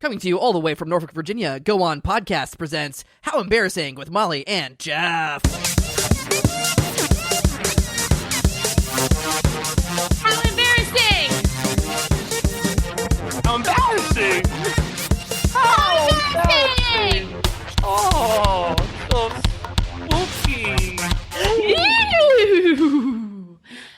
Coming to you all the way from Norfolk, Virginia, Go On Podcast presents How Embarrassing with Molly and Jeff. How embarrassing! How embarrassing! How embarrassing! Oh, so spooky!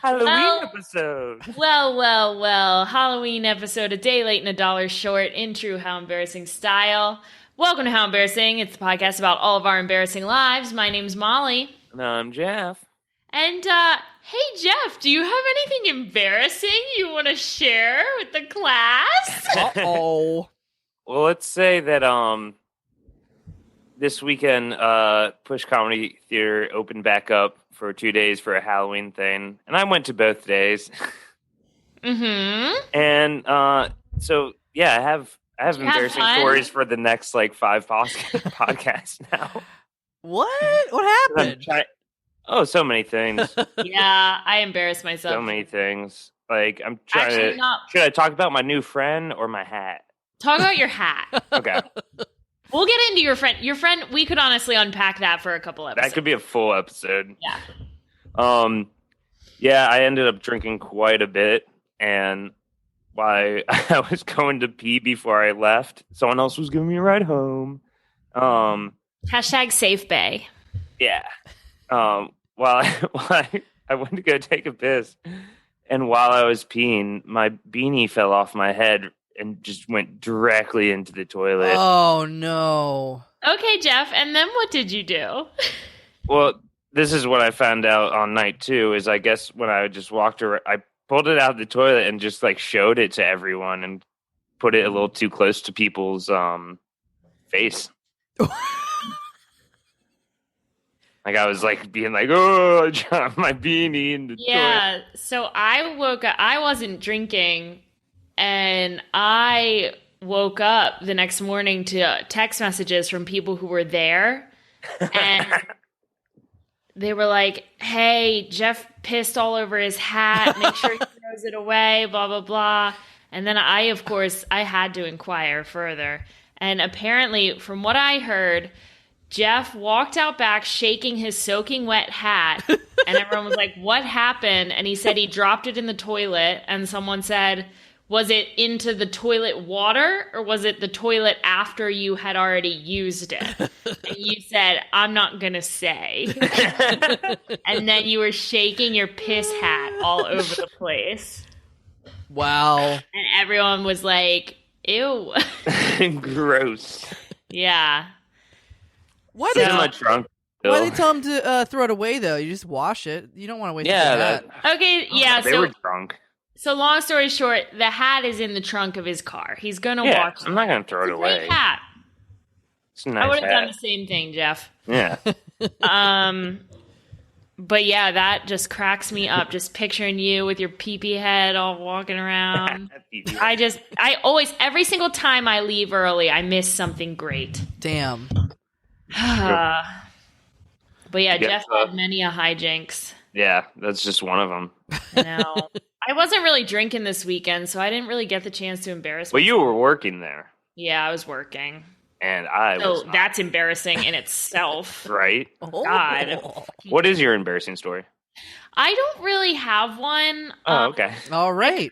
Halloween episode. Well. Halloween episode, a day late and a dollar short, in true How Embarrassing style. Welcome to How Embarrassing. It's the podcast about all of our embarrassing lives. My name's Molly. And I'm Jeff. And, hey, Jeff, do you have anything embarrassing you want to share with the class? Uh-oh. Well, let's say that this weekend Push Comedy Theater opened back up for 2 days for a Halloween thing, and I went to both days. Mm-hmm. And so yeah, I have embarrassing fun? stories for the next like 5 podcasts now. What happened? So many things. Yeah, I embarrassed myself. So many things. Like I'm trying Actually, to. not. Should I talk about my new friend or my hat? Talk about your hat. Okay, We'll get into your friend. Your friend, we could honestly unpack that for a couple episodes. that could be a full episode. Yeah. Yeah, I ended up drinking quite a bit, and while I was going to pee before I left, someone else was giving me a ride home. Hashtag safe bay. Yeah. While I went to go take a piss, and while I was peeing, my beanie fell off my head and just went directly into the toilet. Oh, no. Okay, Jeff, and then what did you do? Well, this is what I found out on night 2, is I guess when I just walked around, I pulled it out of the toilet and just like showed it to everyone and put it a little too close to people's face. Like I was like being like, oh, I dropped my beanie in the toilet. Yeah, so I woke up. I wasn't drinking, and I woke up the next morning to text messages from people who were there, and they were like, hey, Jeff pissed all over his hat. Make sure he throws it away, blah, blah, blah. And then I, of course, I had to inquire further. And apparently, from what I heard, Jeff walked out back shaking his soaking wet hat. And everyone was like, what happened? And he said he dropped it in the toilet. And someone said, was it into the toilet water or was it the toilet after you had already used it? And you said, I'm not going to say. And then you were shaking your piss hat all over the place. Wow. And everyone was like, ew. Gross. Yeah. Why It's in my trunk. Why they tell him to throw it away, though? You just wash it. You don't want to waste that. Okay, yeah. They were drunk. So long story short, the hat is in the trunk of his car. He's going to wash it. I'm not going to throw it away. Great hat. It's a nice I would have hat. done the same thing, Jeff. Yeah. But yeah, that just cracks me up. Just picturing you with your pee-pee head all walking around. I always, every single time I leave early, I miss something great. Damn. But yeah, Jeff had many a hijinks. Yeah, that's just one of them. I know. I wasn't really drinking this weekend, so I didn't really get the chance to embarrass myself. Well, you were working there. Yeah, I was working. And I was not. That's embarrassing in itself. Right? God. What is your embarrassing story? I don't really have one. Oh, okay. All right.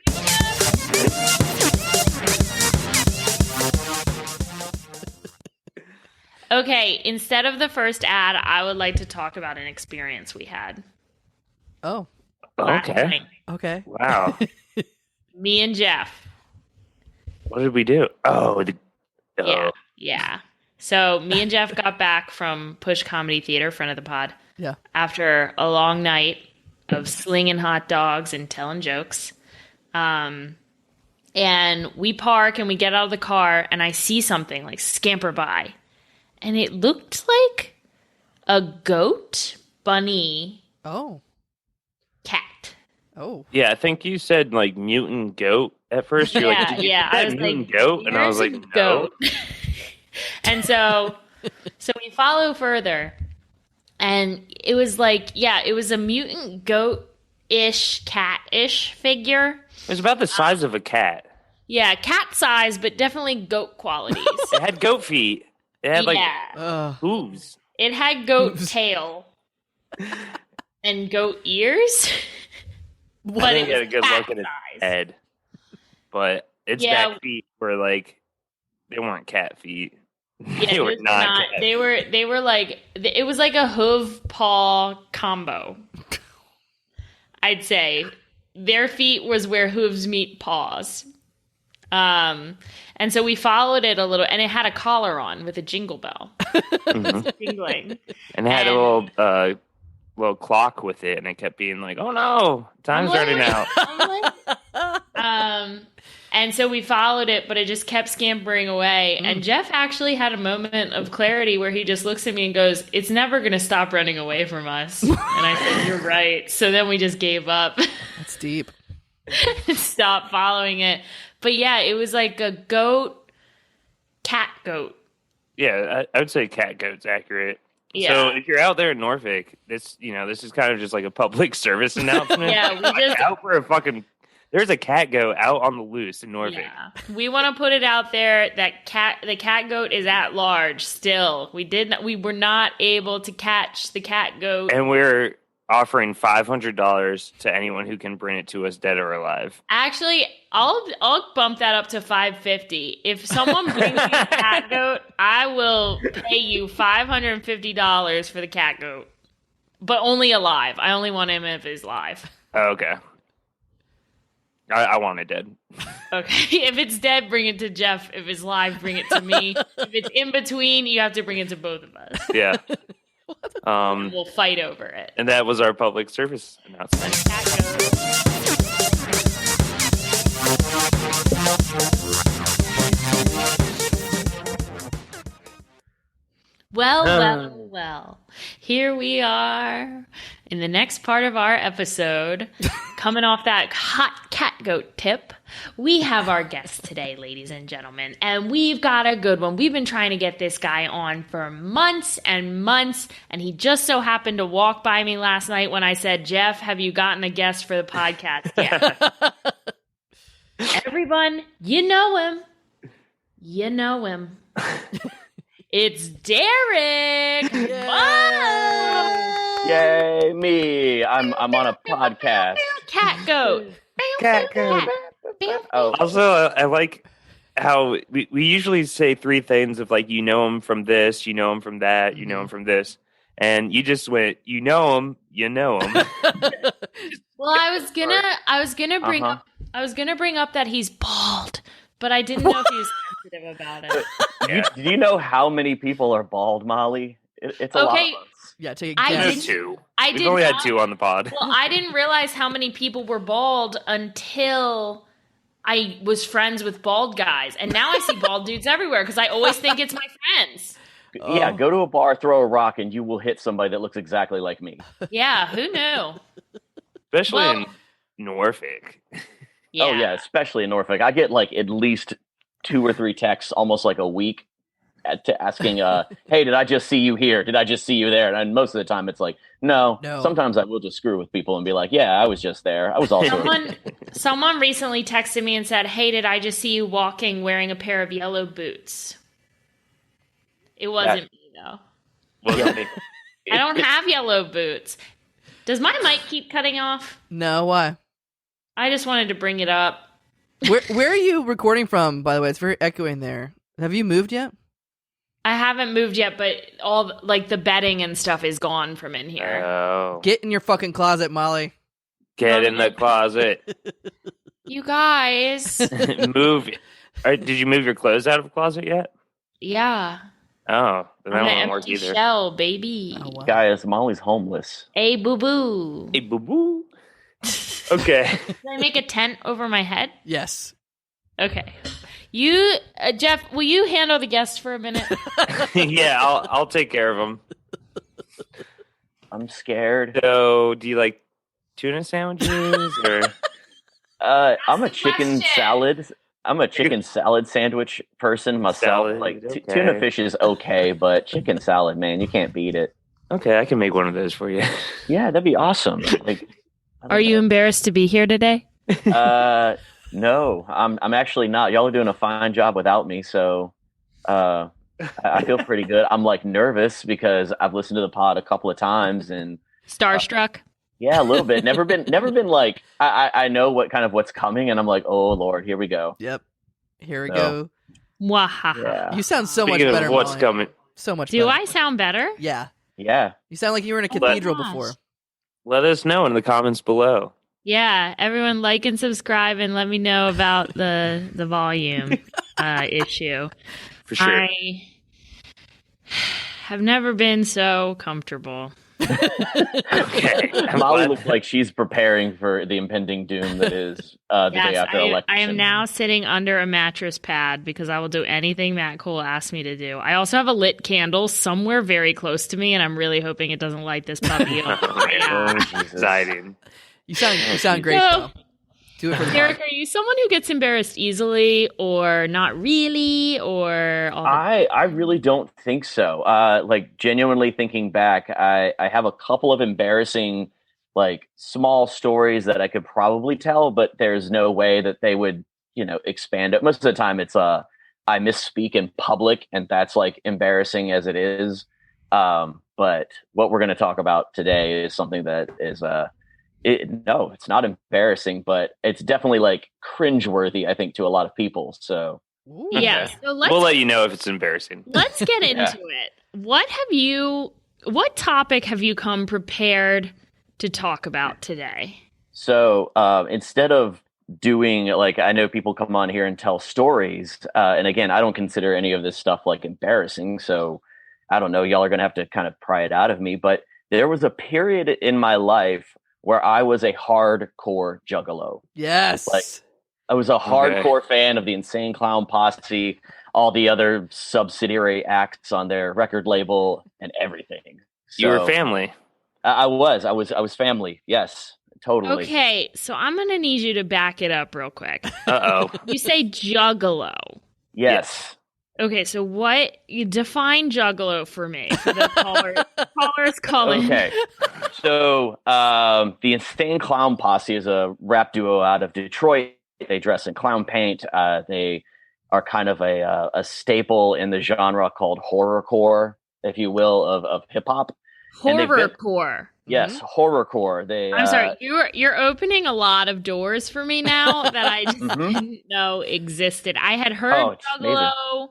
Okay, instead of the first ad, I would like to talk about an experience we had. Oh. last Okay. night. Okay. Wow. Me and Jeff. What did we do? Oh, Yeah. So me and Jeff got back from Push Comedy Theater, friend of the pod, Yeah. after a long night of slinging hot dogs and telling jokes. And we park and we get out of the car and I see something like scamper by. And it looked like a goat, bunny, Oh. cat. Oh. Yeah, I think you said like mutant goat at first. You're like, did you get that mutant goat? And I was like, no. Goat. And so we follow further, and it was like, it was a mutant goat-ish, cat-ish figure. It was about the size of a cat. Yeah, cat size, but definitely goat qualities. It had goat feet. It had hooves. It had goat Hooves. tail and goat ears. But it had was a good cat look at its size. head. But its back feet were like, they weren't cat feet. Yeah, they were not cat They were like, it was like a hoof paw combo. I'd say their feet was where hooves meet paws. And so we followed it a little, and it had a collar on with a jingle bell. Jingling. And it had a little clock with it, and it kept being like, "Oh no, time's running out." And so we followed it, but it just kept scampering away. And Jeff actually had a moment of clarity where he just looks at me and goes, "It's never going to stop running away from us." And I said, "You're right." So then we just gave up. That's deep. Stopped following it. But yeah, it was like a cat goat. Yeah, I would say cat goat's accurate. Yeah. So if you're out there in Norfolk, this is kind of just like a public service announcement. Yeah, we just out for a fucking. There's a cat goat out on the loose in Norfolk. Yeah. We want to put it out there that the cat goat is at large still. We were not able to catch the cat goat. And we're offering $500 to anyone who can bring it to us dead or alive. Actually, I'll bump that up to $550. If someone brings me a cat goat, I will pay you $550 for the cat goat. But only alive. I only want him if he's live. Oh, okay. I want it dead. Okay. If it's dead, bring it to Jeff. If it's live, bring it to me. If it's in between, you have to bring it to both of us. Yeah. We'll fight over it. And that was our public service announcement. Cat goat. Well. Here we are in the next part of our episode. Coming off that hot cat goat tip, we have our guest today, ladies and gentlemen, and we've got a good one. We've been trying to get this guy on for months and months, and he just so happened to walk by me last night when I said, "Jeff, have you gotten a guest for the podcast yet?" Everyone, you know him. You know him. It's Derek Munn. Yay, me. I'm on a podcast. Cat goat. Cat goat. Oh, Also, I like how we usually say three things of like, you know him from this, you know him from that, you know him from this. And you just went, you know him. Well, I was gonna bring up that he's bald, but I didn't know if he was sensitive about it. Yeah. do you know how many people are bald, Molly? It's a lot of us. Yeah, take a I guess. didn't- Two. I We've did only had not- two on the pod. Well, I didn't realize how many people were bald until I was friends with bald guys, and now I see bald dudes everywhere because I always think it's my friends. Yeah, go to a bar, throw a rock, and you will hit somebody that looks exactly like me. Yeah, who knew? Especially Well- in Norfolk. Yeah. Oh, yeah, especially in Norfolk. I get like at least 2 or 3 texts almost like a week asking, hey, did I just see you here? Did I just see you there? And most of the time it's like, no. Sometimes I will just screw with people and be like, yeah, I was just there. I was also. Someone recently texted me and said, hey, did I just see you walking wearing a pair of yellow boots? It wasn't me, though. Well, I don't have yellow boots. Does my mic keep cutting off? No, why? I just wanted to bring it up. Where are you recording from, by the way? It's very echoing there. Have you moved yet? I haven't moved yet, but all like the bedding and stuff is gone from in here. Oh. Get in your fucking closet, Molly. Get in the closet. You guys. Move. Did you move your clothes out of the closet yet? Yeah. Oh, then that I'm an won't work empty either. shell, baby. Oh, wow. Guys, Molly's homeless. Hey, boo-boo. Hey, boo boo. Okay. Can I make a tent over my head? Yes. Okay. You, Jeff, will you handle the guests for a minute? Yeah, I'll take care of them. I'm scared. So, do you like tuna sandwiches or? I'm a the chicken question. salad. I'm a chicken salad sandwich person myself. Salad, Like okay. tuna fish is okay, but chicken salad, man, you can't beat it. Okay, I can make one of those for you. Yeah, that'd be awesome. Like, I don't Are you know. embarrassed to be here today? No, I'm actually not. Y'all are doing a fine job without me, so I feel pretty good. I'm like nervous because I've listened to the pod a couple of times and Starstruck. yeah, a little bit. Never been like I know what's coming and I'm like, oh Lord, here we go. Yep. Here we So, go. Wahaha. Yeah. You sound so much Speaking of better. what's Molly. coming? So much Do better. I sound better? Yeah. Yeah. You sound like you were in a Oh, cathedral gosh. before. Let us know in the comments below. Yeah, everyone like and subscribe and let me know about the volume issue. For sure. I have never been so comfortable. Okay. I'm Molly glad. looks like she's preparing for the impending doom that is the day after election. I am now sitting under a mattress pad because I will do anything Matt Cole asks me to do. I also have a lit candle somewhere very close to me, and I'm really hoping it doesn't light this puppy up. Oh, Jesus. Exciting. You sound great So- though. Do it for the Derek, pod. are you someone who gets embarrassed easily or not really or all the- I really don't think so. Like genuinely thinking back, I have a couple of embarrassing like small stories that I could probably tell, but there's no way that they would, expand it. Most of the time it's I misspeak in public and that's like embarrassing as it is. But what we're going to talk about today is something that is no, it's not embarrassing, but it's definitely like cringeworthy, I think, to a lot of people. So Ooh. Yeah, Okay. so We'll let you know if it's embarrassing. let's get into it. What topic have you come prepared to talk about today? So instead of doing like, I know people come on here and tell stories, and again, I don't consider any of this stuff like embarrassing. So I don't know, y'all are gonna have to kind of pry it out of me. But there was a period in my life where I was a hardcore juggalo. Yes. Like, I was a hardcore fan of the Insane Clown Posse, all the other subsidiary acts on their record label, and everything. So, You were family. I was family. Yes, totally. Okay, so I'm going to need you to back it up real quick. Uh-oh. You say juggalo. Yes. Okay, so you define juggalo for me, for the callers calling. Okay. So the Insane Clown Posse is a rap duo out of Detroit. They dress in clown paint. They are kind of a staple in the genre called horrorcore, if you will, of hip hop. Horrorcore. Yes, horrorcore. I'm sorry, you're opening a lot of doors for me now that I just Mhm. didn't know existed. I had heard it's juggalo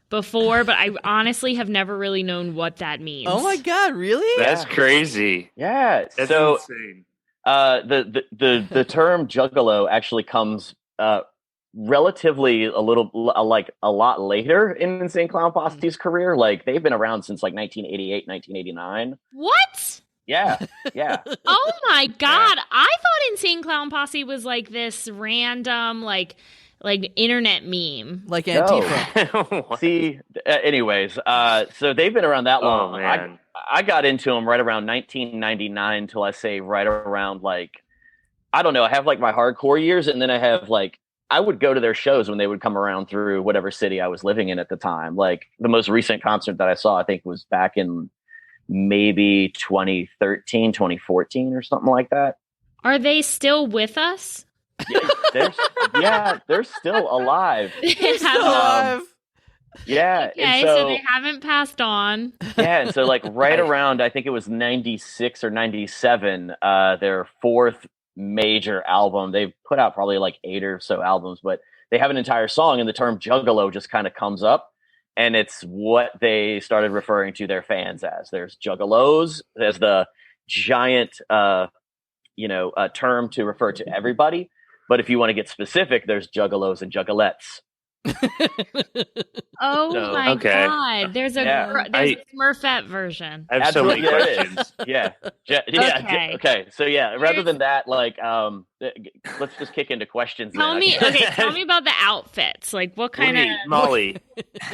before, but I honestly have never really known what that means. Oh my God! Really? That's crazy. Yeah. That's so insane. the term juggalo actually comes relatively a lot later in Insane Clown Posse's career. Like they've been around since like 1988, 1989. What? Yeah. Oh my God! I thought Insane Clown Posse was like this random like internet meme. Like No. Antifa. What? See, anyways, so they've been around that long. Oh, man. I got into them right around 1999 till I say right around like, I don't know. I have like my hardcore years and then I have like, I would go to their shows when they would come around through whatever city I was living in at the time. Like the most recent concert that I saw, I think was back in maybe 2013, 2014 or something like that. Are they still with us? They're still alive. Still alive. Yeah. Okay, and so they haven't passed on. Yeah, and so like right around, I think it was 96 or 97, their fourth major album. They've put out probably like 8 or so albums, but they have an entire song and the term juggalo just kind of comes up. And it's what they started referring to their fans as. There's juggalos, there's the giant, term to refer to everybody. But if you want to get specific, there's juggalos and juggalettes. Oh So, my okay. God! There's a Smurfette version. I have so many Absolutely there is. questions. Yeah. Okay. Okay. So yeah, rather than that, like, let's just kick into questions. Tell me about the outfits. Like, what kind Wait, of? Molly,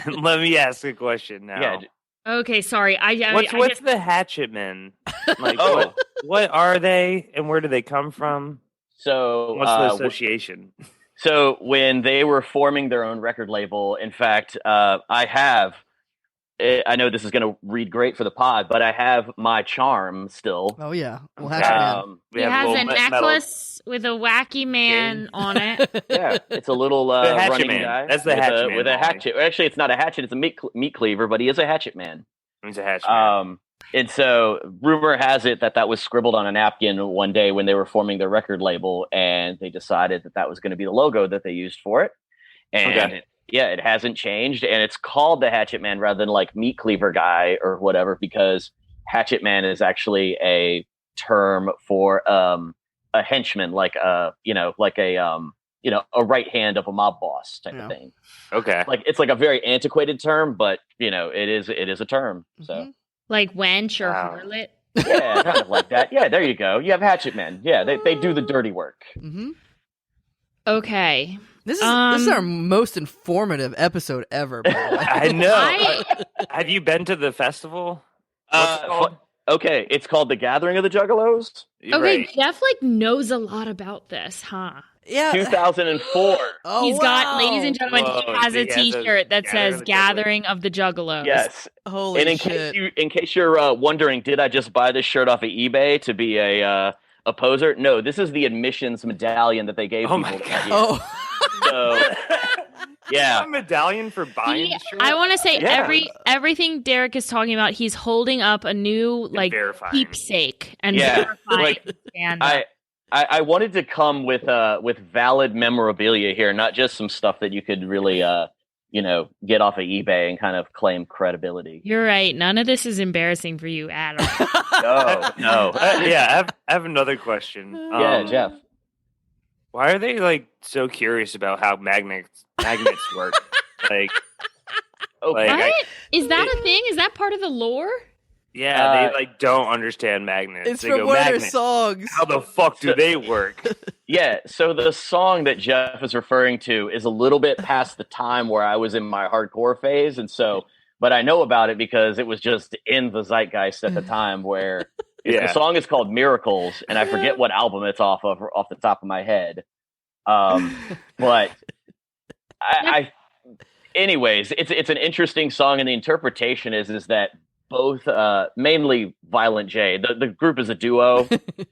let me ask a question now. Yeah. Okay, sorry. What's the Hatchet Men? Like, Oh. what are they, and where do they come from? So What's the association? So when they were forming their own record label, in fact, I have I know this is going to read great for the pod, but I have my charm still. Oh yeah, well, Hatchet Man. He has a necklace with a wacky man on it. Yeah, it's a little running man. guy. That's the hatchet man. With a hatchet. Actually, it's not a hatchet; it's a meat cleaver. But he is a hatchet man. He's a hatchet man. And so, rumor has it that was scribbled on a napkin one day when they were forming their record label, and they decided that was going to be the logo that they used for it. And it hasn't changed, and it's called the Hatchet Man rather than like Meat Cleaver Guy or whatever, because Hatchet Man is actually a term for a henchman, like a right hand of a mob boss type of thing. Okay, like it's like a very antiquated term, but it is a term. So like wench or harlot. Yeah, kind of like that. Yeah, there you go. You have Hatchet Men. Yeah, they do the dirty work. Mm-hmm. Okay. This is our most informative episode ever. By the way. I know. Have you been to the festival? Okay, it's called The Gathering of the Juggalos. Okay, right. Jeff knows a lot about this, huh? Yeah. 2004. He's got, ladies and gentlemen, he has a T-shirt that says "Gathering of the Juggalos." Yes. Holy shit! In case you're wondering, did I just buy this shirt off of eBay to be a poser? No, this is the admissions medallion that they gave people. My God. Oh. So, yeah, a medallion for buying the shirt. I want to say everything Derek is talking about. He's holding up a new keepsake and verifying. I wanted to come with valid memorabilia here, not just some stuff that you could really get off of eBay and kind of claim credibility. You're right. None of this is embarrassing for you at all. No. I have another question. Yeah, Jeff. Why are they so curious about how magnets work? Is that a thing? Is that part of the lore? Yeah, they don't understand magnets. It's they from go, one of magnets. their songs. How the fuck do they work? Yeah, so the song that Jeff is referring to is a little bit past the time where I was in my hardcore phase, but I know about it because it was just in the zeitgeist at the time where the song is called Miracles, and I forget what album it's off the top of my head. But anyways, it's an interesting song, and the interpretation is that both mainly Violent J. The group is a duo.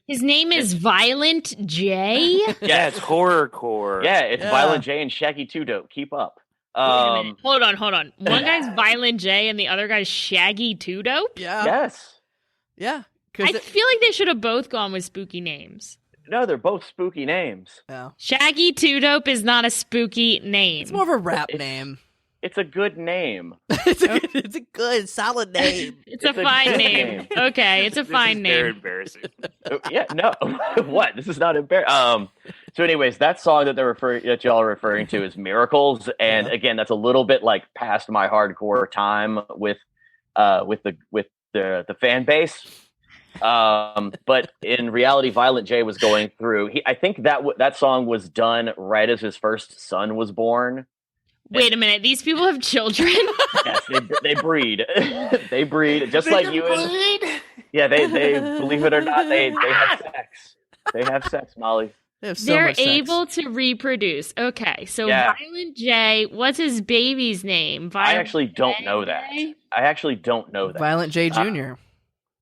His name is Violent J? Yeah, it's horrorcore. Yeah, it's Violent J and Shaggy Two Dope. Keep up. Wait a minute. Hold on. One guy's Violent J and the other guy's Shaggy Two Dope? Yeah. Yes. Yeah. I feel like they should have both gone with spooky names. No, they're both spooky names. Yeah. Shaggy Two Dope is not a spooky name. It's more of a rap name. It's a good name. It's a good, solid name. It's a fine name. Okay, it's a fine name. Very embarrassing. Yeah, no. What? This is not embarrassing. So, anyways, that song that y'all are referring to is Miracles, and again, that's a little bit past my hardcore time with the fan base. But in reality, Violent J was going through. I think that song was done right as his first son was born. Wait a minute, these people have children? Yes, they breed. They breed just like you. Yeah, they believe it or not, they have sex. They have sex, Molly. They're able to reproduce. Okay, so Violent J, what's his baby's name? I actually don't know that. Violent J Jr.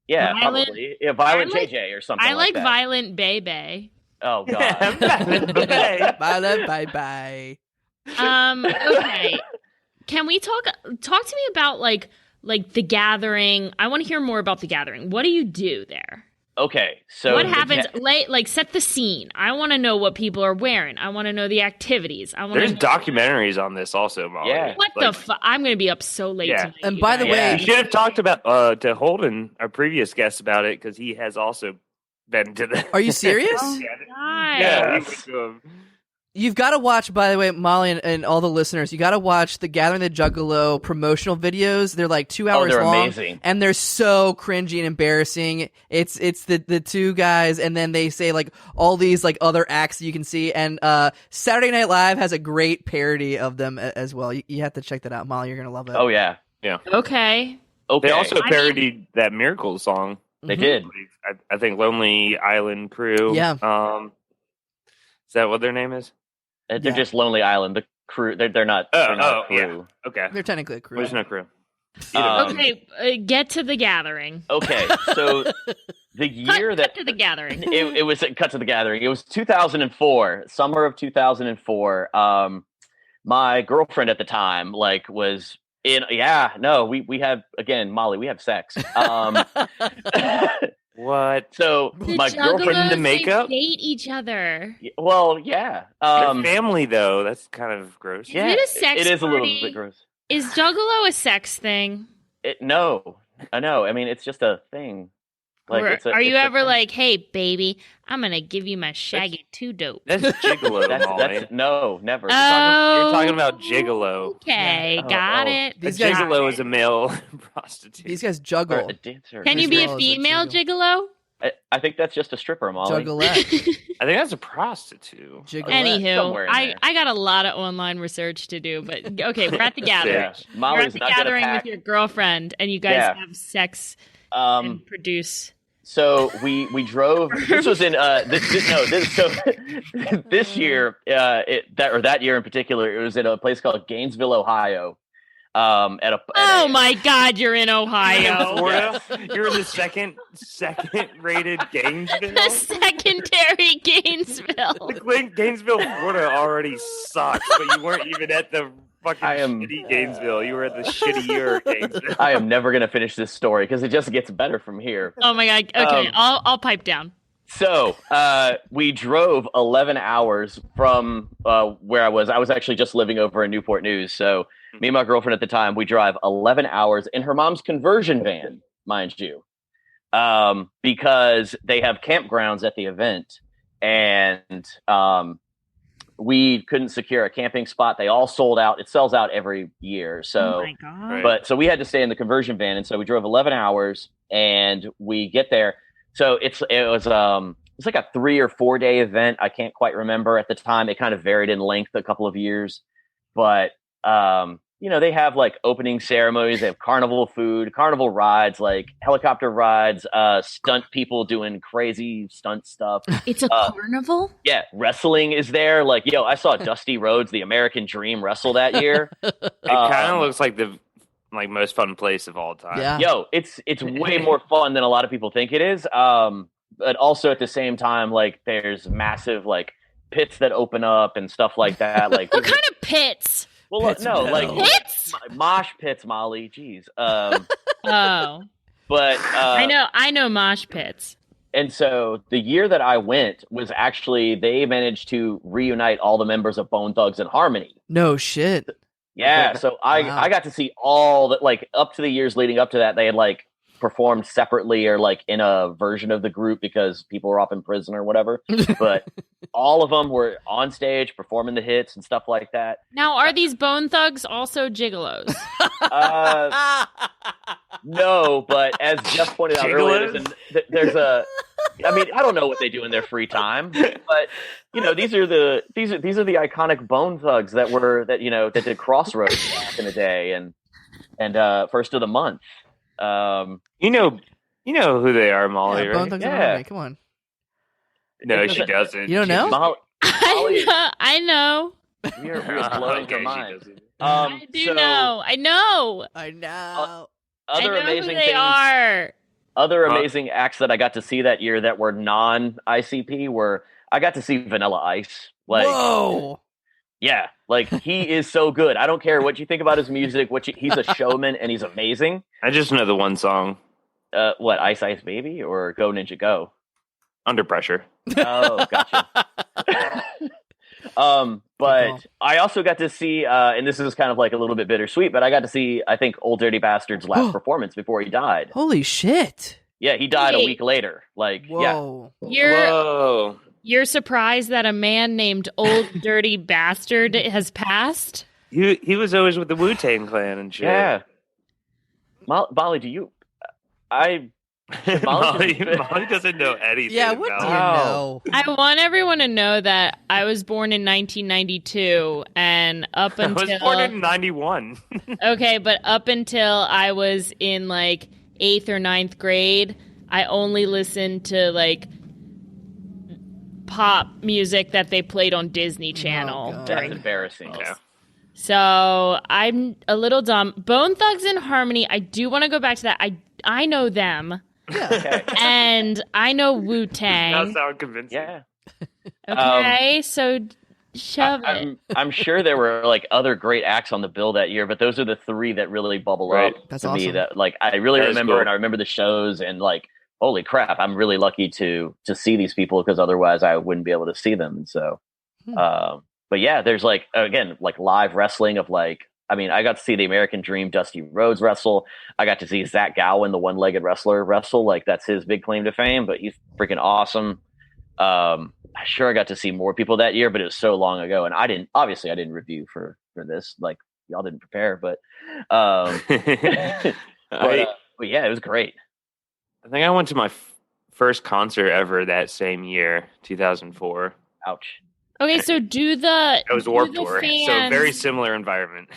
Yeah, probably. Yeah, Violent JJ or something I like that. Violent Bebe. Oh, God. Violent bye-bye. Okay. Can we talk to me about like the gathering? I want to hear more about the gathering. What do you do there? Okay, so what happens? Set the scene. I want to know what people are wearing. I want to know the activities. There's documentaries on this also, Molly. Yeah. What the fuck? I'm going to be up so late tonight. And by the way, we should have talked about to Holden, our previous guest, about it because he has also been to the. Are you serious? Oh, yeah, we went to him. You've got to watch, by the way, Molly and all the listeners, you got to watch the Gathering the Juggalo promotional videos. They're 2 hours they're long. Amazing. And they're so cringy and embarrassing. It's the two guys, and then they say all these other acts that you can see. And Saturday Night Live has a great parody of them as well. You have to check that out, Molly. You're gonna love it. Oh yeah. Okay. They also parodied that Miracles song. They did. I think Lonely Island Crew. Yeah. Is that what their name is? They're just Lonely Island. The crew. They're not. They're not a crew. Yeah. Okay. They're technically a crew. There's no crew. Okay, get to the gathering. Okay, so the year cut to the gathering. It was cut to the gathering. It was 2004, summer of 2004. My girlfriend at the time, like, was in. Yeah, no, we have, again, Molly, we have sex. What? So The my girlfriend Juggalos, in the makeup? They date each other. Well, yeah. Their family, though, that's kind of gross. Yeah, Is it a sex it is party? a little bit gross. Is Juggalo a sex thing? No, I know. I mean, it's just a thing. Like, Or are you ever like, hey, baby, I'm going to give you my Shaggy 2 dope? That's gigolo, Molly. No, never. You're talking about gigolo. Okay, Yeah. got Oh. it. A gigolo is a male prostitute. These guys juggle. A dancer. Can you be a Jiggle is a female jiggle. gigolo? I think that's just a stripper, Molly. Juggalette. I think that's a prostitute. Jiggalette. somewhere Anywho, in there. I got a lot of online research to do, but okay, we're at the gathering. Yeah, You're Molly's at the not gonna gathering pack. with your girlfriend, and you guys Yeah. have sex and produce. So we drove. This was in this year that year in particular, it was in a place called Gainesville, Ohio. Oh my God, you're in Ohio. Florida? You're in the second rated Gainesville? The secondary Gainesville. Gainesville, Florida already sucks, but you weren't even at the fucking shitty Gainesville. You were at the shittier Gainesville. I am never going to finish this story because it just gets better from here. Oh my God. Okay, I'll pipe down. So we drove 11 hours from where I was. I was actually just living over in Newport News. So me and my girlfriend at the time, we drive 11 hours in her mom's conversion van, mind you, because they have campgrounds at the event. And we couldn't secure a camping spot. They all sold out. It sells out every year. So, Oh my God. but so we had to stay in the conversion van. And so we drove 11 hours and we get there. So it was like a 3 or 4 day event. I can't quite remember at the time. It kind of varied in length a couple of years, but they have like opening ceremonies. They have carnival food, carnival rides, like helicopter rides, stunt people doing crazy stunt stuff. It's a carnival? Yeah, wrestling is there. Like, I saw Dusty Rhodes, the American Dream, wrestle that year. It kind of looks like the most fun place of all time. Yeah. It's way more fun than a lot of people think it is. But also at the same time, like, there's massive like pits that open up and stuff like that. Like, What kind of pits? well, Pits, no, no. like Pits? mosh pits, Molly. Jeez. Oh, But I know mosh pits. And so the year that I went was actually they managed to reunite all the members of Bone Thugs and Harmony. No shit. Yeah, so I got to see all that, like, up to the years leading up to that, they had like performed separately or like in a version of the group because people were off in prison or whatever. But all of them were on stage performing the hits and stuff like that. Now, are these Bone Thugs also gigolos? No, but as Jeff pointed out earlier, there's a. I mean, I don't know what they do in their free time, but these are the iconic Bone Thugs that did Crossroads back in the day and First of the Month. You know who they are, Molly, Bone right? Thugs and Harmony, come on. No, she doesn't. You don't know? Molly, I know. we are blowing her mind. I do know. I know. I know. Other I know amazing who they things. are. Other amazing acts that I got to see that year that were non-ICP were I got to see Vanilla Ice. Like, whoa. Yeah, like he is so good. I don't care what you think about his music. He's a showman and he's amazing. I just know the one song. What, Ice Ice Baby or Go Ninja Go? Under Pressure. Oh, gotcha. But I also got to see, and this is kind of like a little bit bittersweet, but I got to see, I think, Old Dirty Bastard's last performance before he died. Holy shit. Yeah, he died a Wait. week later. Like, Whoa. Whoa. You're surprised that a man named Old Dirty Bastard has passed? He was always with the Wu-Tang Clan and shit. Yeah. Molly, do you? Molly doesn't know anything. Yeah, what do you know? I want everyone to know that I was born in 1992, and up I until was born in 91. okay, but up until I was in like 8th or 9th grade, I only listened to like pop music that they played on Disney Channel. God. That's embarrassing. Yeah. So I'm a little dumb. Bone Thugs and Harmony, I do want to go back to that. I know them. Yeah. Okay. And I know Wu-Tang. That sounds convincing. Yeah. Okay, so shove it. I'm sure there were like other great acts on the bill that year, but those are the three that really bubble up That's to awesome. me. That like I really remember, cool. and I remember the shows, and like, holy crap, I'm really lucky to see these people because otherwise I wouldn't be able to see them. And so, but yeah, there's like again like live wrestling of like. I mean, I got to see the American Dream, Dusty Rhodes wrestle. I got to see Zach Gowen, the one-legged wrestler, wrestle. Like that's his big claim to fame, but he's freaking awesome. Sure, I got to see more people that year, but it was so long ago, and I didn't review for this. Like y'all didn't prepare, but but yeah, it was great. I think I went to my first concert ever that same year, 2004. Ouch. Okay, so it was Warped Tour, so very similar environment.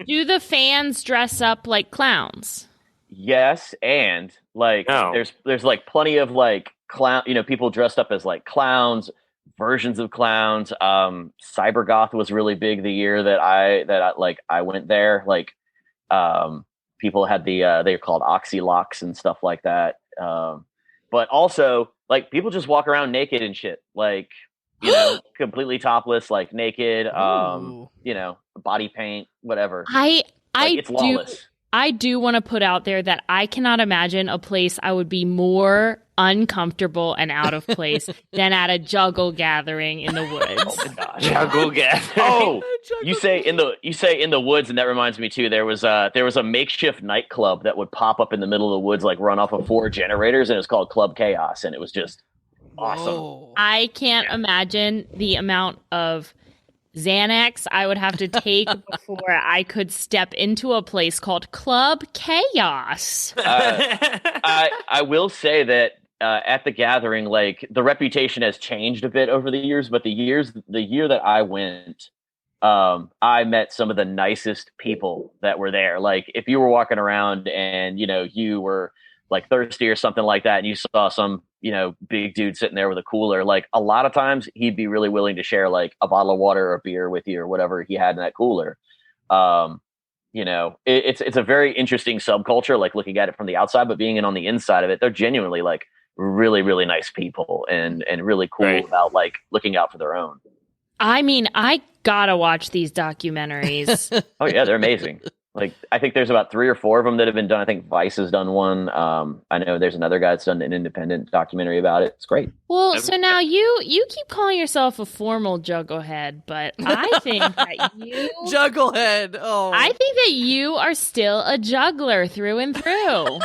Do the fans dress up like clowns? Yes, and like there's like plenty of like clown, people dressed up as like clowns, versions of clowns. Cybergoth was really big the year that I went there. Like people had they're called Oxylocks and stuff like that. But also like people just walk around naked and shit, like completely topless, like naked, body paint, whatever. It's lawless. I do want to put out there that I cannot imagine a place I would be more uncomfortable and out of place than at a juggle gathering in the woods. Oh my gosh. Juggle gathering. Oh, you say in the woods, and that reminds me too. There was a makeshift nightclub that would pop up in the middle of the woods, like run off of 4 generators, and it was called Club Chaos, and it was just awesome. Whoa. I can't imagine the amount of Xanax I would have to take before I could step into a place called Club Chaos. I will say that at the gathering, like the reputation has changed a bit over the years, but the year that I went, I met some of the nicest people that were there. Like if you were walking around and you were like thirsty or something like that, and you saw some big dude sitting there with a cooler, like a lot of times he'd be really willing to share like a bottle of water or a beer with you or whatever he had in that cooler. It's a very interesting subculture, like looking at it from the outside, but being in on the inside of it, they're genuinely like really, really nice people and really cool about like looking out for their own. I mean, I gotta watch these documentaries. Oh yeah, they're amazing. Like, I think there's about 3 or 4 of them that have been done. I think Vice has done one. I know there's another guy that's done an independent documentary about it. It's great. Well, so now you keep calling yourself a formal jugglehead, but I think that you Jugglehead. Oh, I think that you are still a juggler through and through.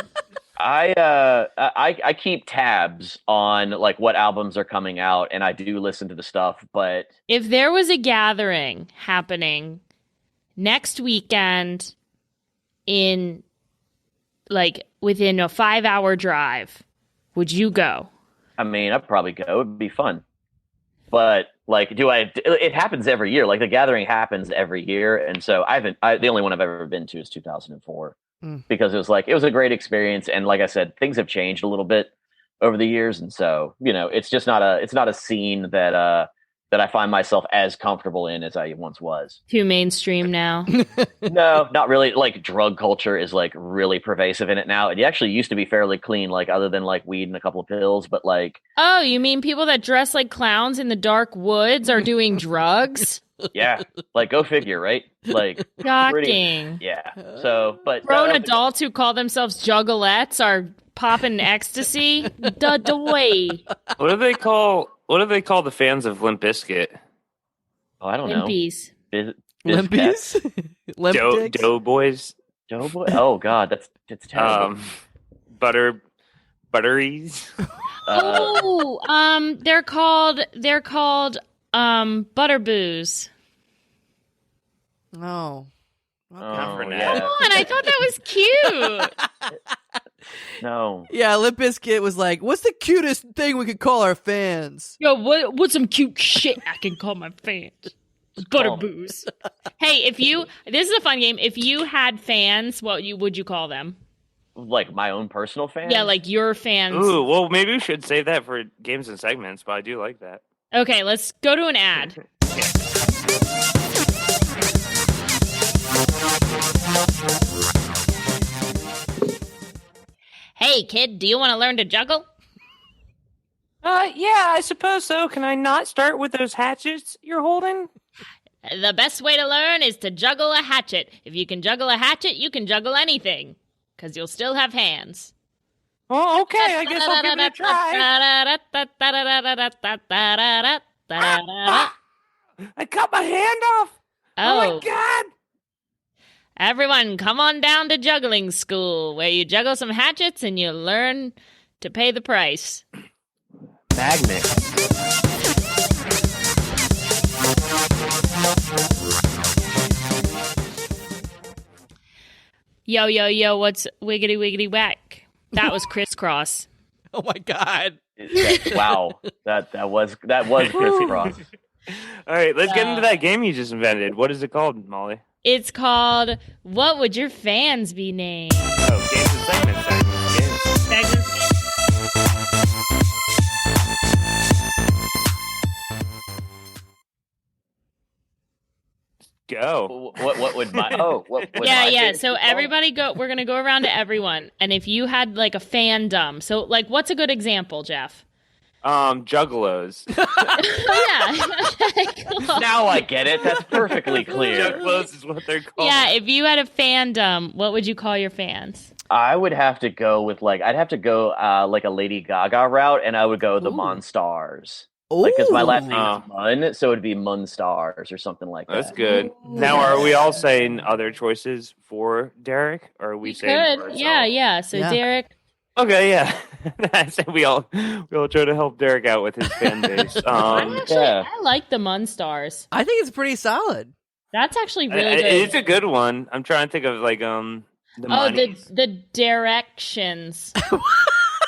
I keep tabs on like what albums are coming out, and I do listen to the stuff. But if there was a gathering happening next weekend in like within a 5-hour drive, would you go? I mean, I'd probably go. It'd be fun. But like, it happens every year. Like the gathering happens every year. And so the only one I've ever been to is 2004 because it was a great experience. And like I said, things have changed a little bit over the years. And so, it's just not a scene that I find myself as comfortable in as I once was. Too mainstream now. No, not really. Like drug culture is like really pervasive in it now. It actually used to be fairly clean, like other than like weed and a couple of pills, but like. Oh, you mean people that dress like clowns in the dark woods are doing drugs? Yeah, like go figure, right? Like shocking. Yeah. So, but grown adults who call themselves juggalettes are popping ecstasy. Doy. What do they call the fans of Limp Bizkit? Oh, I don't know. Limpies. Limpies? Limp Doughboys? Doughboy? Oh God, that's terrible. Butteries? They're called Butterboos. No. Oh, yeah. Come on, I thought that was cute. No. Yeah, Limp Bizkit was like, what's the cutest thing we could call our fans? Yo, what's some cute shit I can call my fans? Butterboos. Hey, this is a fun game. If you had fans, what would you call them? Like my own personal fans? Yeah, like your fans. Ooh, well, maybe we should save that for games and segments, but I do like that. Okay, let's go to an ad. Hey, kid, do you want to learn to juggle? Yeah, I suppose so. Can I not start with those hatchets you're holding? The best way to learn is to juggle a hatchet. If you can juggle a hatchet, you can juggle anything. Because you'll still have hands. Oh, okay. I guess I'll give it a try. I cut my hand off. Oh my God. Everyone, come on down to juggling school, where you juggle some hatchets and you learn to pay the price. Magnet. Yo, yo, yo, what's wiggity, wiggity, whack? That was crisscross. Oh my God. Wow. That was crisscross. All right, let's get into that game you just invented. What is it called, Molly? It's called What Would Your Fans Be Named? Oh, games and segments. Go. What would my what would yeah my yeah fans so be called? everybody we're gonna go around to everyone, and if you had like a fandom, so like what's a good example, Jeff? Juggalos. Oh, yeah. Cool. Now I get it. That's perfectly clear. Juggalos is what they're called. Yeah, if you had a fandom, what would you call your fans? I would have to go with like a Lady Gaga route, and I would go the Ooh. Monstars. Because my last name Oh. is Munn, so it'd be Munstars or something like that. That's good. Now, are we all saying other choices for Derek, or are we saying for Could. ourselves? Yeah. So Yeah. Derek. Okay, yeah. I say we all try to help Derek out with his fan base. Yeah. I like the Munstars. I think it's pretty solid. That's actually really good. It's a good one. I'm trying to think of like the monies. the directions.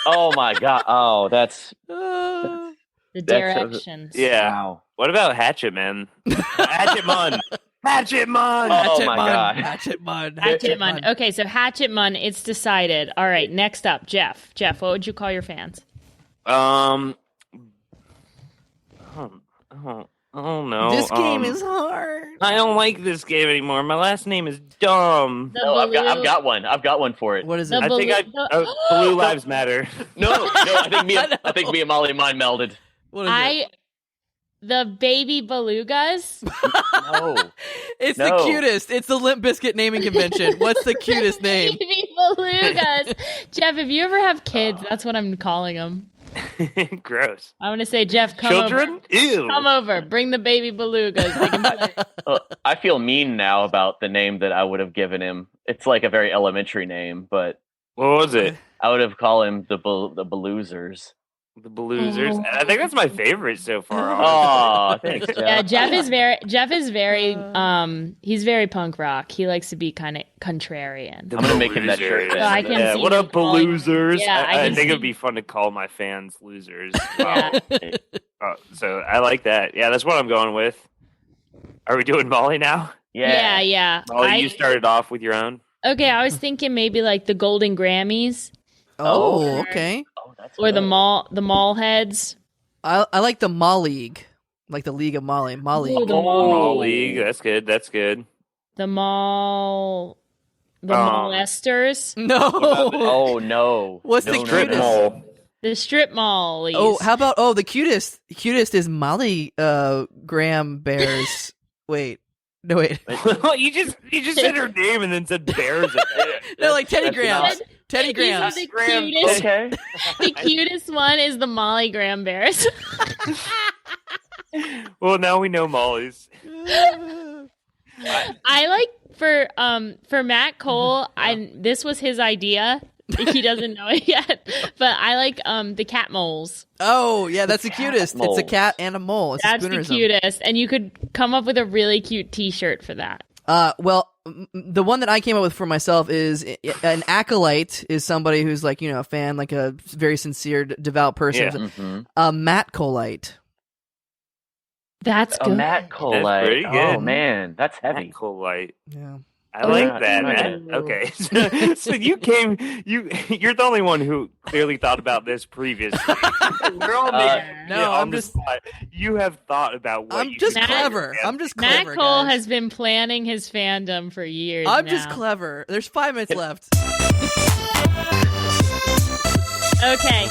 Oh my God. Oh, that's Uh, The That's- directions. Yeah. wow. What about Hatchet Man? Hatchet Mun. Hatchet Mun. Oh Hatchet my Mun, God. Hatchet Mun. Hatchet Mun. Okay, so Hatchet Mun, it's decided. All right, next up, Jeff. Jeff, what would you call your fans? Oh no. This game is hard. I don't like this game anymore. My last name is dumb. The No, I've Baloo- got one. I've got one for it. What is The it? I think Blue Lives Matter. No, I think me and Molly mind melded. What is it? The baby belugas. No. It's No. the cutest. It's the Limp Bizkit naming convention. What's the cutest name? Baby belugas. Jeff, if you ever have kids, that's what I'm calling them. Gross. I'm gonna say, Jeff, come Children? over. Ew. Come over. Bring the baby belugas. They can play. I feel mean now about the name that I would have given him. It's like a very elementary name, but What was it? I would have called him the Beloozers. The Bluesers. I think that's my favorite so far. Oh, thanks, Jeff. Yeah, Jeff is very he's very punk rock. He likes to be kind of contrarian. The I'm gonna make him that Bluesers. shirt. So I can Yeah, see what him up, calling- Bluesers? Yeah, I I can think see- it'd be fun to call my fans losers. Yeah. So I like that. Yeah, that's what I'm going with. Are we doing Molly now? Yeah. Molly, you started off with your own. Okay, I was thinking maybe like the Golden Grammys Oh, okay. Oh, that's or the good. mall heads. I like the Mall League. Like the League of Molly. Mall League. Ooh, the Mall League. That's good. That's good. The molesters. No. Oh no. What's the No, no, Strip cutest? no. mall. The strip mallies. Oh, how about the cutest? Cutest is Molly Graham Bears. Wait. No, wait. you just said her name and then said bears. No, like Teddy That's Grahams. not- Teddy You Grahams. said the Graham- cutest, Okay. the cutest one is the Molly Graham Bears. Well, now we know Molly's. I like for Matt Cole, this was his idea. He doesn't know it yet, but I like the cat moles. Oh, yeah, that's the cutest. It's a moles. cat and a mole. It's That's a the spoonerism. cutest, and you could come up with a really cute T-shirt for that. Well, the one that I came up with for myself is an acolyte is somebody who's like, a fan, like a very sincere, devout person. Yeah. Mhm. A Matt Colite. That's A good. Matt That's pretty Colite. good. Oh man, that's heavy. Cool light. Yeah. I like Oh. that. Okay, so you're the only one who clearly thought about this previously. We're all you have thought about what I'm just clever. I'm just clever. Matt Cole guys. has been planning his fandom for years. I'm just clever. There's 5 minutes left. Okay.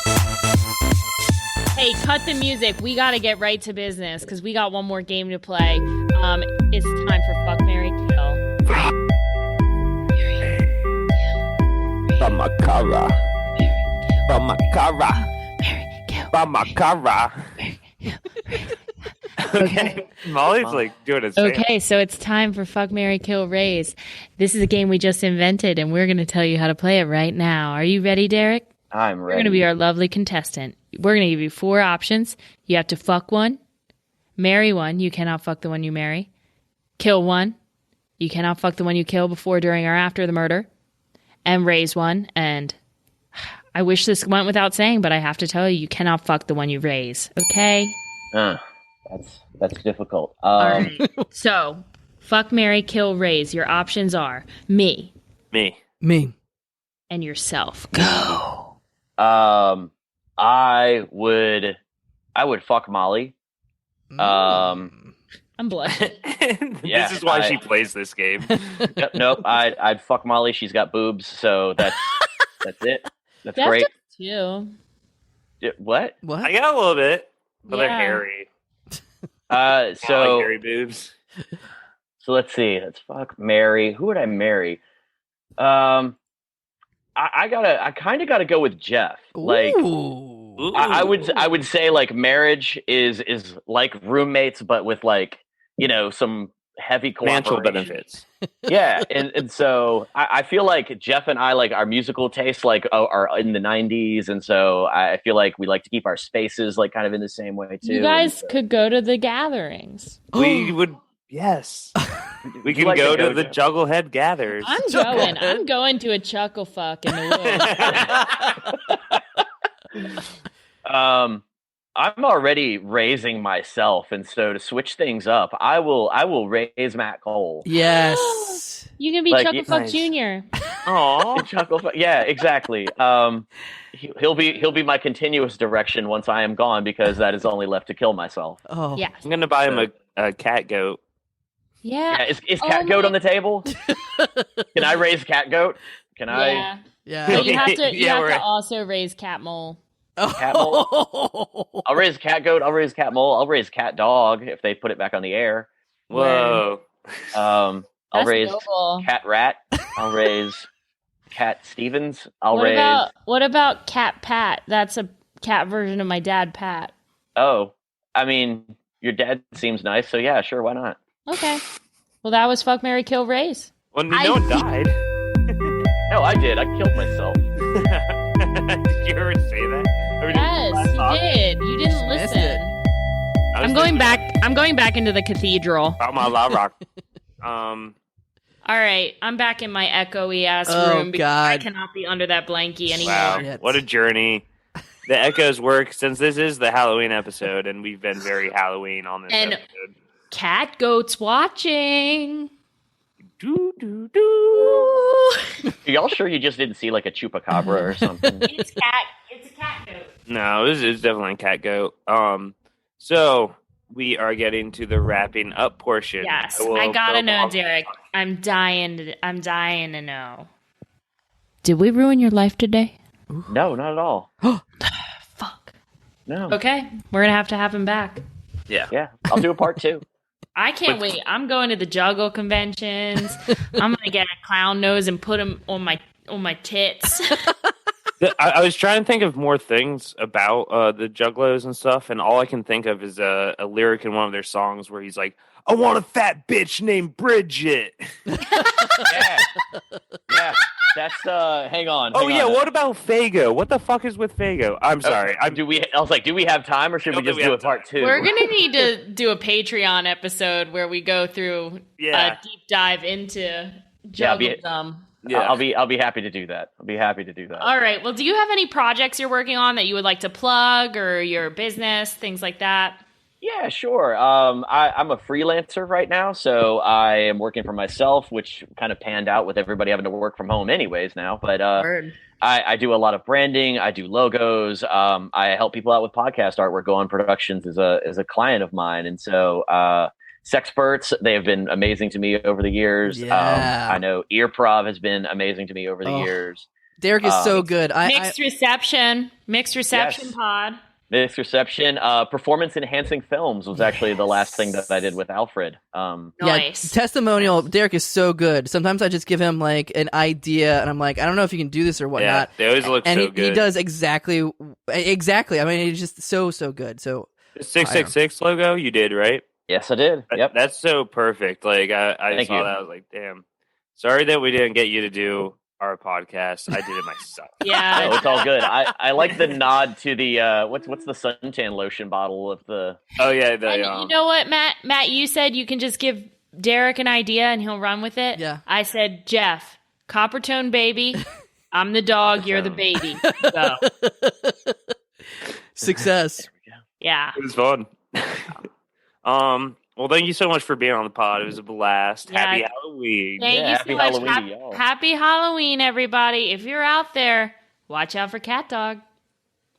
Hey, cut the music. We got to get right to business because we got one more game to play. It's time for Fuck, Marry, Kill. Bamakara. Okay. Molly's like doing it. Okay, so it's time for Fuck, Marry, Kill, Raise. This is a game we just invented, and we're going to tell you how to play it right now. Are you ready, Derek? I'm ready. You're going to be our lovely contestant. We're going to give you 4 options. You have to fuck one, marry one. You cannot fuck the one you marry. Kill one. You cannot fuck the one you kill before, during, or after the murder. And raise one. And I wish this went without saying, but I have to tell you, you cannot fuck the one you raise. Okay? That's difficult. All right. So, fuck, marry, kill, raise. Your options are me. And yourself. Go. I would fuck Molly. I'm blushing. This is why she plays this game. Nope. I'd fuck Molly. She's got boobs, so that's it. That's great. Too. What? I got a little bit, but they're hairy. So hairy boobs. So let's see. Let's fuck, marry. Who would I marry? I kind of gotta go with Jeff. Like, I would say like marriage is like roommates, but with like, some heavy financial cooperation. benefits. Yeah, and so I feel like Jeff and I, like, our musical tastes like are in the 90s, and so I feel like we like to keep our spaces like kind of in the same way too. You guys could go to the gatherings. We would. Yes. We can like go to to the Jugglehead Gathers. I'm going to a Chucklefuck in the woods. I'm already raising myself, and so to switch things up, I will raise Matt Cole. Yes. You can be Like, Chucklefuck nice. Jr. Aw. Chucklefuck. Yeah, exactly. He'll be my continuous direction once I am gone, because that is only left to kill myself. Oh. Yeah. I'm gonna buy him a cat goat. Yeah. Is cat goat on the table? Can I raise cat goat? Can I? Yeah. But you have to Yeah, to also raise cat mole. Cat mole? I'll raise cat goat. I'll raise cat mole. I'll raise cat dog if they put it back on the air. Whoa. I'll That's raise noble. cat rat. I'll raise cat Stevens. What about cat Pat? That's a cat version of my dad, Pat. Oh, I mean, your dad seems nice, so yeah, sure, why not? Okay. Well, that was Fuck, Marry, Kill, Raise. Well, no one died. No, I did. I killed myself. Did you ever say that? Or Yes, you did. You didn't Missed listen. it. I'm going back into the cathedral. About my La Rock. All right, I'm back in my echoey ass Oh, room because I God. cannot be under that blankie anymore. Wow, Shit. what a journey. The echoes work since this is the Halloween episode, and we've been very Halloween on this And- episode. Cat goats watching. Do, do, do. Are y'all sure you just didn't see like a chupacabra or something? It's a cat goat. No, it was definitely a cat goat. So we are getting to the wrapping up portion. Yes, will I gotta go know, off- Derek. I'm dying to know. Did we ruin your life today? No, not at all. Fuck. No. Okay, we're gonna have to have him back. Yeah, I'll do a part 2. I can't wait. I'm going to the juggle conventions. I'm gonna get a clown nose and put him on my tits. I was trying to think of more things about the Juggalos and stuff, and all I can think of is a lyric in one of their songs where he's like, "I want a fat bitch named Bridget." Yeah. That's hang on. Oh hang yeah, on. what about Fago? What the fuck is with Fago? I'm sorry. I was like, do we have time, or should we don't just think we do a have part time. 2? We're gonna need to do a Patreon episode where we go through Yeah. a deep dive into Yeah, juggledom. Yeah. I'll be happy to do that. I'll be happy to do that. All right. Well, do you have any projects you're working on that you would like to plug, or your business, things like that? Yeah, sure. I'm a freelancer right now, so I am working for myself, which kind of panned out with everybody having to work from home anyways now. But Word. I do a lot of branding. I do logos. I help people out with podcast artwork. Go On Productions is a client of mine, and so Sexperts, they have been amazing to me over the years. Yeah. I know Earprov has been amazing to me over the years. Derek is so good. Mixed reception Yes. pod. Mixed reception. Performance enhancing films was actually the last thing that I did with Alfred. Nice. Testimonial. Derek is so good. Sometimes I just give him like an idea, and I'm like, I don't know if you can do this or whatnot. Yeah, they always look and so he good. does exactly. I mean, he's just so good. So The 666 logo you did, right? Yes, I did. Yep. That's so perfect. Like I Thank saw you. that. I was like, damn. Sorry that we didn't get you to do our podcast. I did it myself. Yeah. No, it's all good. I like the nod to the what's the suntan lotion bottle of the. Oh yeah, And you know what, Matt? Matt, you said you can just give Derek an idea and he'll run with it. Yeah. I said, Jeff, copper tone baby. I'm the dog. You're the baby. So, success. yeah. it was fun. Well, thank you so much for being on the pod. It was a blast. Yeah. Happy Halloween. Thank you happy so much. Halloween to y'all. Happy Halloween, everybody. If you're out there, watch out for Cat Dog.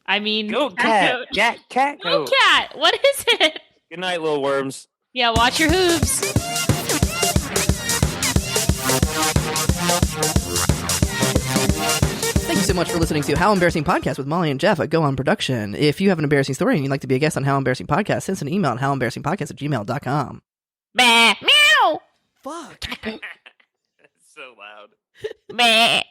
I mean, Go cat. Cat. Go Cat. What is it? Good night, little worms. Yeah, watch your hooves. Thank you so much for listening to How Embarrassing Podcast with Molly and Jeff at Go On Production. If you have an embarrassing story and you'd like to be a guest on How Embarrassing Podcast, send us an email at howembarrassingpodcast@gmail.com. Bah, meow. Fuck. It's so loud. Bah.